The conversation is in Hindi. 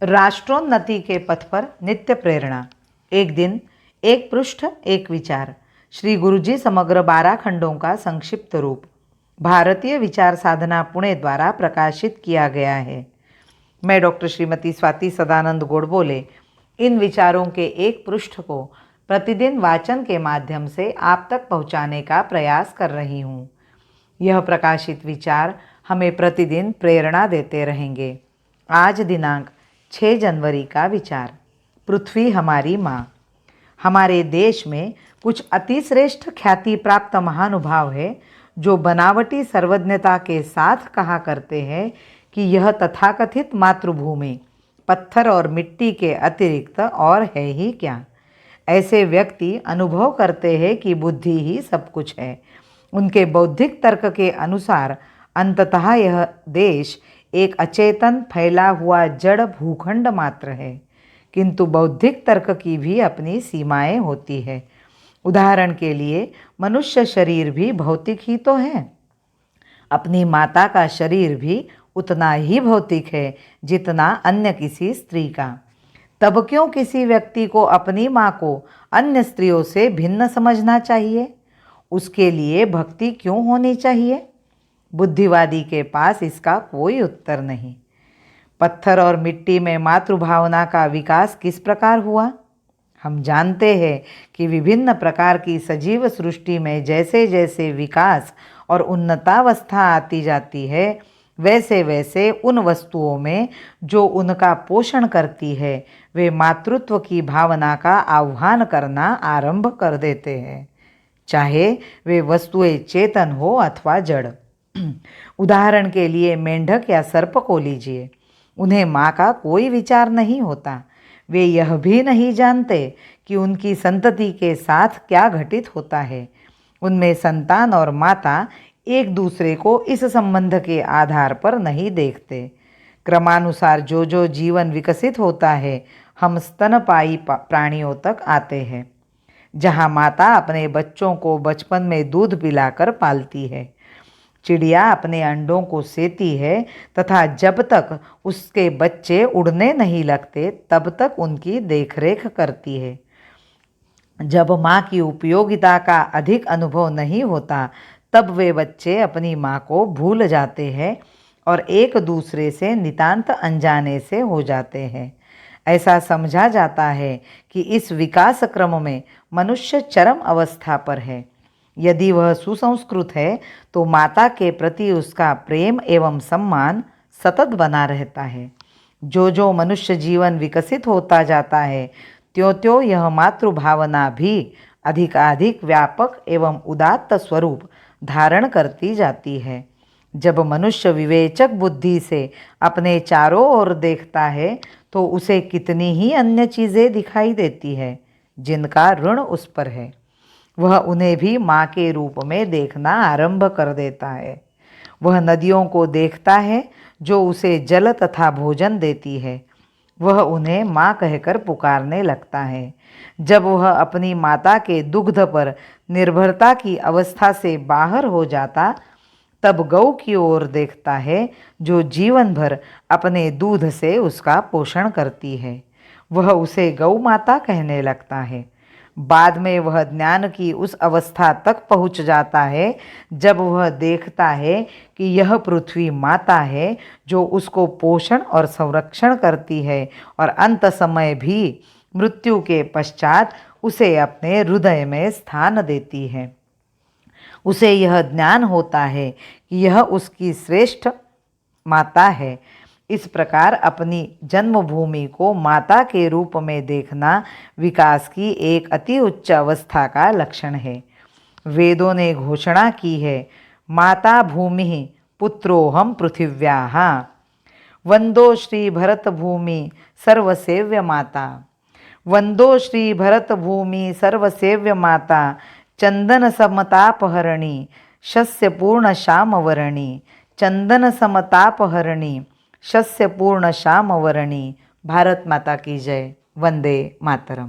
राष्ट्रोन्नति के पथ पर नित्य प्रेरणा। एक दिन, एक पृष्ठ, एक विचार। श्री गुरुजी समग्र 12 खंडों का संक्षिप्त रूप भारतीय विचार साधना पुणे द्वारा प्रकाशित किया गया है। मैं डॉक्टर श्रीमती स्वाति सदानंद गोडबोले इन विचारों के एक पृष्ठ को प्रतिदिन वाचन के माध्यम से आप तक पहुंचाने का प्रयास कर रही हूँ। यह प्रकाशित विचार हमें प्रतिदिन प्रेरणा देते रहेंगे। आज दिनांक 6 जनवरी का विचार, पृथ्वी हमारी माँ। हमारे देश में कुछ अतिश्रेष्ठ ख्याति प्राप्त महानुभाव है जो बनावटी सर्वज्ञता के साथ कहा करते हैं कि यह तथाकथित मातृभूमि पत्थर और मिट्टी के अतिरिक्त और है ही क्या। ऐसे व्यक्ति अनुभव करते हैं कि बुद्धि ही सब कुछ है। उनके बौद्धिक तर्क के अनुसार अंततः यह देश एक अचेतन फैला हुआ जड़ भूखंड मात्र है, किंतु बौद्धिक तर्क की भी अपनी सीमाएं होती है। उदाहरण के लिए मनुष्य शरीर भी भौतिक ही तो है। अपनी माता का शरीर भी उतना ही भौतिक है जितना अन्य किसी स्त्री का। तब क्यों किसी व्यक्ति को अपनी माँ को अन्य स्त्रियों से भिन्न समझना चाहिए? उसके लिए भक्ति क्यों होनी चाहिए? बुद्धिवादी के पास इसका कोई उत्तर नहीं। पत्थर और मिट्टी में मातृभावना का विकास किस प्रकार हुआ? हम जानते हैं कि विभिन्न प्रकार की सजीव सृष्टि में जैसे जैसे विकास और उन्नतावस्था आती जाती है, वैसे वैसे उन वस्तुओं में जो उनका पोषण करती है, वे मातृत्व की भावना का आह्वान करना आरंभ कर देते हैं, चाहे वे वस्तुएं चेतन हो अथवा जड़। उदाहरण के लिए मेंढक या सर्प को लीजिए। उन्हें माँ का कोई विचार नहीं होता। वे यह भी नहीं जानते कि उनकी संतति के साथ क्या घटित होता है। उनमें संतान और माता एक दूसरे को इस संबंध के आधार पर नहीं देखते। क्रमानुसार जो जो जीवन विकसित होता है, हम स्तनपायी प्राणियों तक आते हैं, जहाँ माता अपने बच्चों को बचपन में दूध पिलाकर पालती है। चिड़िया अपने अंडों को सेती है तथा जब तक उसके बच्चे उड़ने नहीं लगते तब तक उनकी देखरेख करती है। जब माँ की उपयोगिता का अधिक अनुभव नहीं होता, तब वे बच्चे अपनी माँ को भूल जाते हैं और एक दूसरे से नितांत अनजाने से हो जाते हैं। ऐसा समझा जाता है कि इस विकास क्रम में मनुष्य चरम अवस्था पर है। यदि वह सुसंस्कृत है तो माता के प्रति उसका प्रेम एवं सम्मान सतत बना रहता है। जो जो मनुष्य जीवन विकसित होता जाता है, त्यों त्यों यह मातृभावना भी अधिकाधिक व्यापक एवं उदात्त स्वरूप धारण करती जाती है। जब मनुष्य विवेचक बुद्धि से अपने चारों ओर देखता है तो उसे कितनी ही अन्य चीज़ें दिखाई देती है जिनका ऋण उस पर है। वह उन्हें भी माँ के रूप में देखना आरंभ कर देता है। वह नदियों को देखता है जो उसे जल तथा भोजन देती है। वह उन्हें माँ कहकर पुकारने लगता है। जब वह अपनी माता के दुग्ध पर निर्भरता की अवस्था से बाहर हो जाता, तब गौ की ओर देखता है जो जीवन भर अपने दूध से उसका पोषण करती है। वह उसे गौ माता कहने लगता है। बाद में वह ज्ञान की उस अवस्था तक पहुँच जाता है जब वह देखता है कि यह पृथ्वी माता है जो उसको पोषण और संरक्षण करती है और अंत समय भी मृत्यु के पश्चात उसे अपने हृदय में स्थान देती है। उसे यह ज्ञान होता है कि यह उसकी श्रेष्ठ माता है। इस प्रकार अपनी जन्मभूमि को माता के रूप में देखना विकास की एक अति उच्च अवस्था का लक्षण है। वेदों ने घोषणा की है, माता भूमि पुत्रोहम पृथिव्याः, वंदो श्री भरत भूमि सर्वसेव्य माता। वंदो श्री भरत भूमि सर्वसेव्य माता, चंदन समतापहरणी शस्य पूर्ण श्यामवरणी। चंदन समतापहरणी शस्य पूर्ण श्यामवरणी। भारत माता की जय। वंदे मातरम।